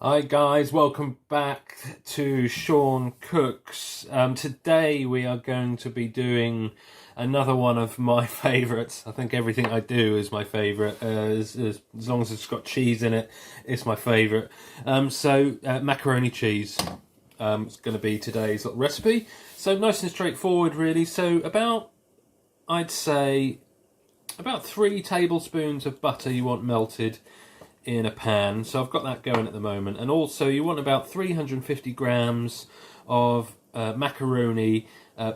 Hi guys, welcome back to Sean Cooks. Today we are going to be doing another one of my favourites. I think everything I do is my favourite. As long as it's got cheese in it, it's my favourite. Macaroni cheese is going to be today's little recipe. So nice and straightforward really. So I'd say about 3 tablespoons of butter you want melted in a pan, so I've got that going at the moment. And also you want about 350 grams of macaroni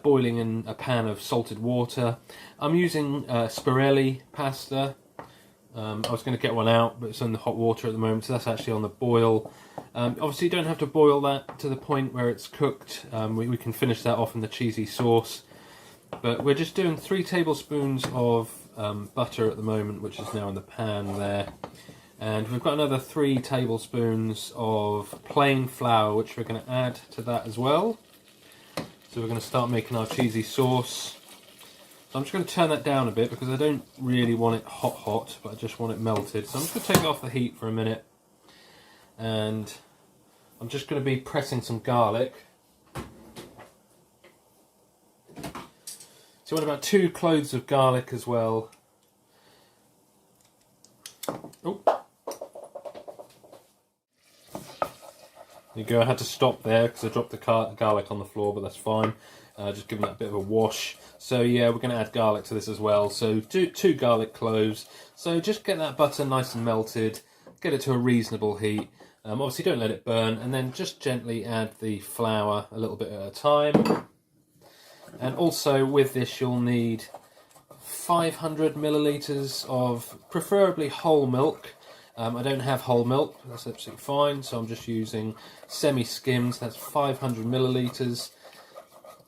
boiling in a pan of salted water. I'm using Spirelli pasta. I was going to get one out, but it's in the hot water at the moment, so that's actually on the boil. Obviously you don't have to boil that to the point where it's cooked. We can finish that off in the cheesy sauce, but we're just doing 3 tablespoons of butter at the moment, which is now in the pan there. And we've got another 3 tablespoons of plain flour, which we're going to add to that as well. So we're going to start making our cheesy sauce. So I'm just going to turn that down a bit because I don't really want it hot, but I just want it melted. So I'm just going to take it off the heat for a minute. And I'm just going to be pressing some garlic. So you want about 2 cloves of garlic as well. Oh. There you go, I had to stop there because I dropped the garlic on the floor, but that's fine. Just giving that a bit of a wash. So yeah, we're going to add garlic to this as well. So two garlic cloves. So just get that butter nice and melted. Get it to a reasonable heat. Obviously don't let it burn. And then just gently add the flour a little bit at a time. And also with this you'll need 500 millilitres of preferably whole milk. I don't have whole milk, that's absolutely fine, so I'm just using semi-skimmed, that's 500 millilitres.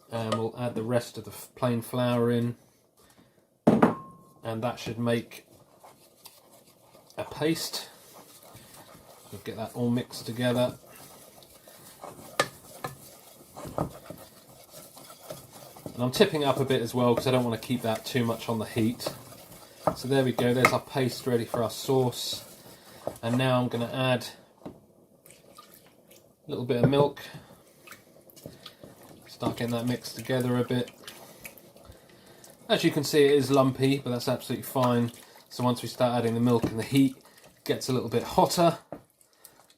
And we'll add the rest of the plain flour in, and that should make a paste. We'll get that all mixed together. And I'm tipping it up a bit as well because I don't want to keep that too much on the heat. So there we go, there's our paste ready for our sauce. And now I'm going to add a little bit of milk. Start getting that mixed together a bit. As you can see, it is lumpy, but that's absolutely fine. So once we start adding the milk and the heat gets a little bit hotter,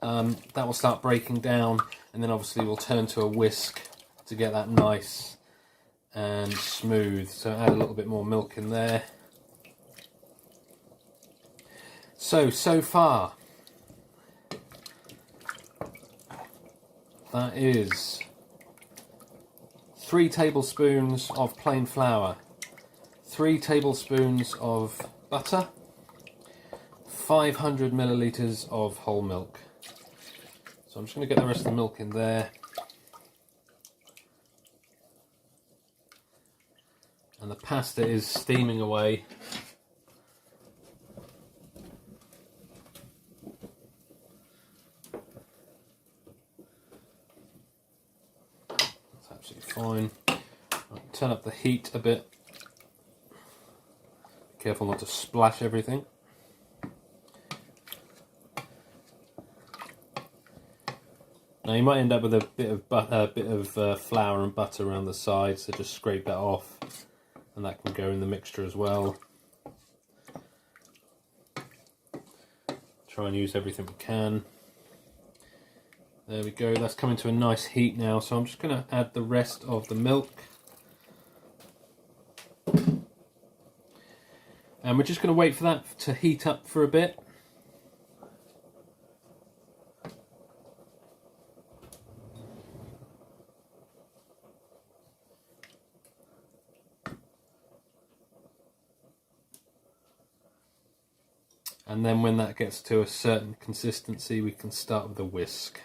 that will start breaking down, and then obviously we'll turn to a whisk to get that nice and smooth. So add a little bit more milk in there. So far, that is 3 tablespoons of plain flour, 3 tablespoons of butter, 500 millilitres of whole milk. So I'm just going to get the rest of the milk in there. And the pasta is steaming away. Absolutely fine. Right, turn up the heat a bit. Be careful not to splash everything. Now you might end up with a bit of flour and butter around the sides, so just scrape that off, and that can go in the mixture as well. Try and use everything we can. There we go, that's coming to a nice heat now, so I'm just going to add the rest of the milk. And we're just going to wait for that to heat up for a bit. And then when that gets to a certain consistency, we can start with a whisk.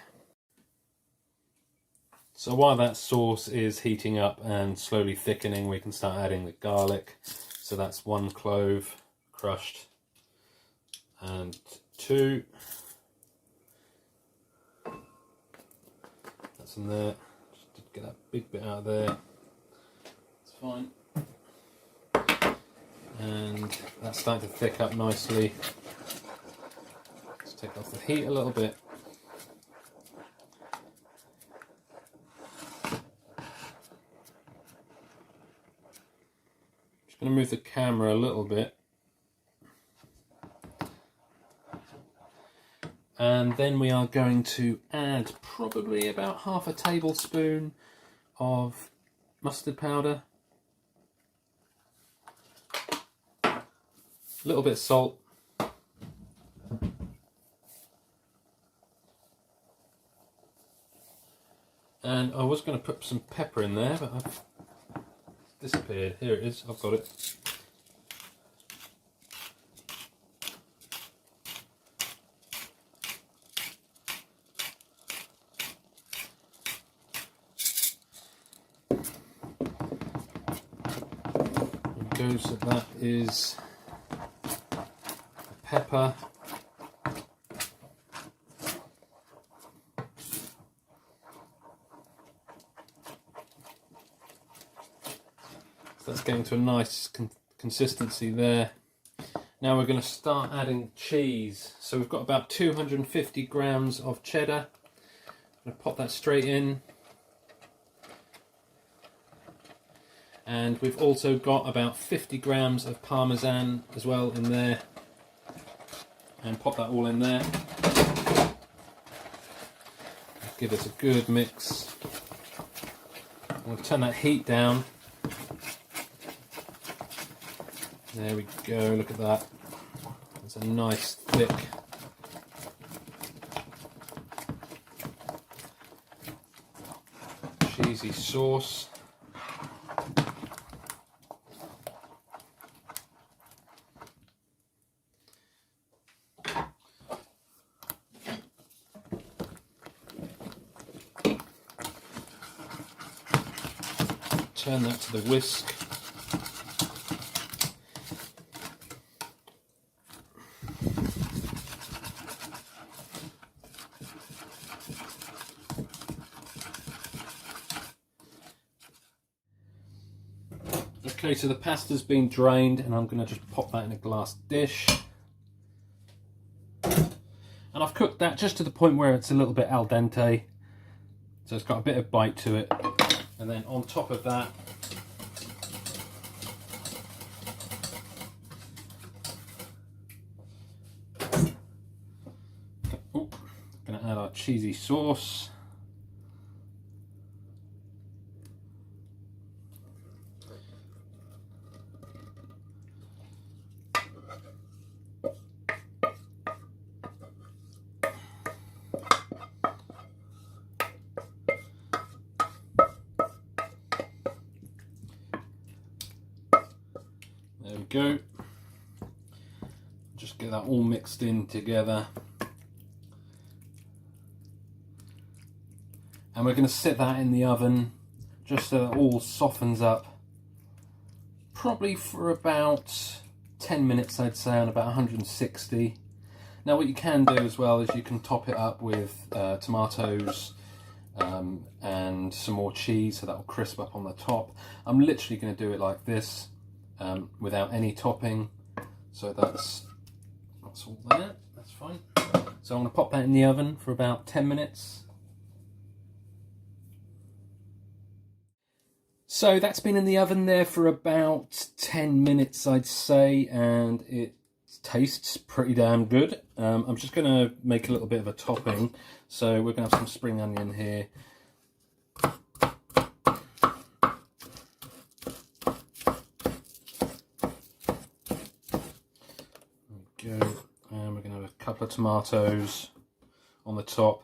So while that sauce is heating up and slowly thickening, we can start adding the garlic. So that's 1 clove crushed and 2. That's in there. Just get that big bit out of there. It's fine. And that's starting to thick up nicely. Let's take off the heat a little bit. Just going to move the camera a little bit. And then we are going to add probably about half a tablespoon of mustard powder, a little bit of salt, and I was going to put some pepper in there, but I've disappeared. Here it is, I've got it. So that is pepper, so that's getting to a nice consistency there. Now we're going to start adding cheese. So we've got about 250 grams of cheddar. I'm going to pop that straight in. And we've also got about 50 grams of Parmesan as well in there. And pop that all in there. Give us a good mix. We'll turn that heat down. There we go, look at that. It's a nice thick cheesy sauce. Turn that to the whisk. Okay, so the pasta's been drained and I'm going to just pop that in a glass dish. And I've cooked that just to the point where it's a little bit al dente. So it's got a bit of bite to it. And then on top of that, going to add our cheesy sauce. There we go. Just get that all mixed in together. And we're going to sit that in the oven just so it all softens up. Probably for about 10 minutes, I'd say, on about 160. Now what you can do as well is you can top it up with tomatoes and some more cheese, so that will crisp up on the top. I'm literally going to do it like this. Without any topping, so that's all there, that's fine. So I'm going to pop that in the oven for about 10 minutes. So that's been in the oven there for about 10 minutes, I'd say, and it tastes pretty damn good. I'm just going to make a little bit of a topping, so we're going to have some spring onion here. And we're going to have a couple of tomatoes on the top,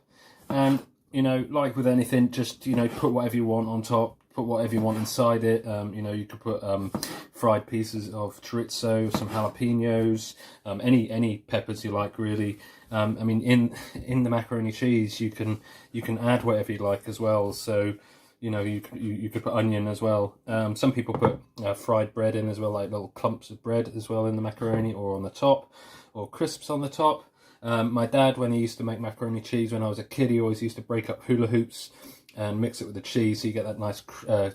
and you know, like with anything, just, you know, put whatever you want on top, put whatever you want inside it. You know, you could put fried pieces of chorizo, some jalapenos, any peppers you like, really. I mean, in the macaroni cheese, you can add whatever you like as well. So, you know, you could put onion as well. Some people put fried bread in as well, like little clumps of bread as well in the macaroni, or on the top, or crisps on the top. My dad, when he used to make macaroni cheese when I was a kid, he always used to break up hula hoops and mix it with the cheese, so you get that nice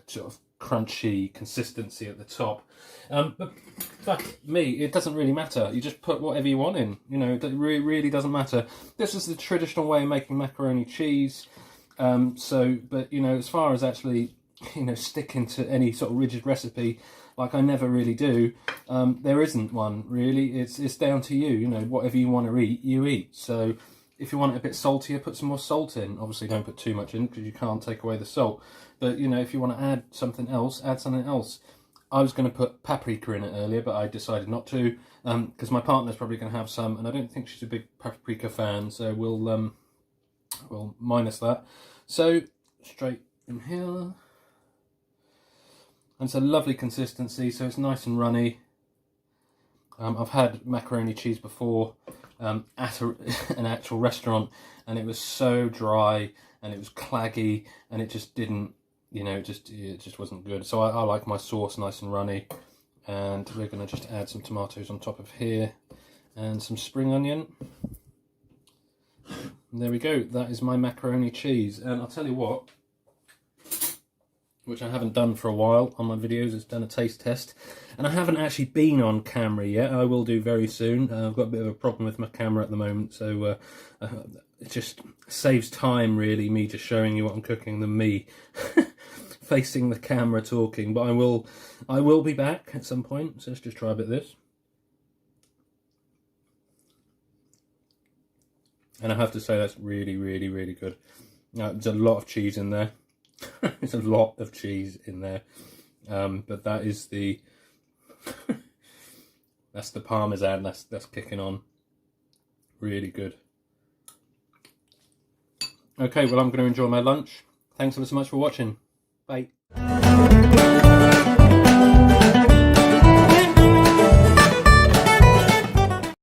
sort of crunchy consistency at the top. But for me, it doesn't really matter. You just put whatever you want in. You know, it really doesn't matter. This is the traditional way of making macaroni cheese. But you know, as far as actually sticking to any sort of rigid recipe like I never really do. There isn't one really. It's down to you. Whatever you want to eat, you eat. So if you want it a bit saltier, put some more salt in. Obviously don't put too much in because you can't take away the salt. But if you want to add something else, add something else. I was going to put paprika in it earlier, but I decided not to because my partner's probably going to have some, and I don't think she's a big paprika fan, so we'll minus that. So straight in here. And it's a lovely consistency, so it's nice and runny. I've had macaroni cheese before at an actual restaurant, and it was so dry and it was claggy, and it just didn't, it just wasn't good. So I like my sauce nice and runny, and we're going to just add some tomatoes on top of here and some spring onion. And there we go. That is my macaroni cheese, and I'll tell you what, which I haven't done for a while on my videos, it's done a taste test. And I haven't actually been on camera yet. I will do very soon. I've got a bit of a problem with my camera at the moment, so it just saves time, really, me just showing you what I'm cooking than me facing the camera talking. But I will be back at some point, so let's just try a bit of this. And I have to say that's really, really, really good. There's a lot of cheese in there. There's a lot of cheese in there, but that is that's the Parmesan that's kicking on. Really good. Okay, well, I'm going to enjoy my lunch. Thanks ever so much for watching. Bye.